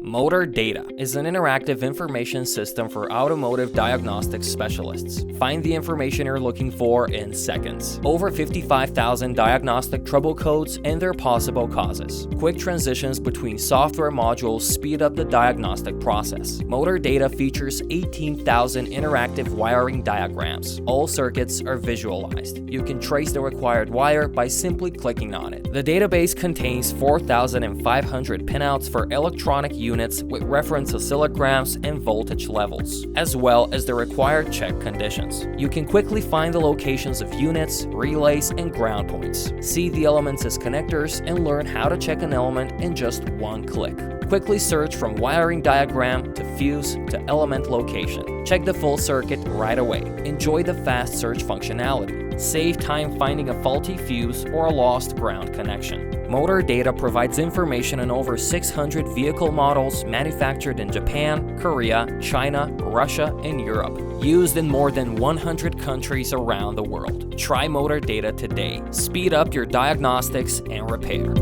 Motordata is an interactive information system for automotive diagnostics specialists. Find the information you're looking for in seconds. Over 55,000 diagnostic trouble codes and their possible causes. Quick transitions between software modules speed up the diagnostic process. Motordata features 18,000 interactive wiring diagrams. All circuits are visualized. You can trace the required wire by simply clicking on it. The database contains 4,500 pinouts for electronic units with reference oscillograms and voltage levels, as well as the required check conditions. You can quickly find the locations of units, relays, and ground points. See the elements as connectors and learn how to check an element in just one click. Quickly search from wiring diagram to fuse to element location. Check the full circuit right away. Enjoy the fast search functionality. Save time finding a faulty fuse or a lost ground connection. Motordata provides information on over 600 vehicle models manufactured in Japan, Korea, China, Russia, and Europe. Used in more than 100 countries around the world. Try Motordata today. Speed up your diagnostics and repair.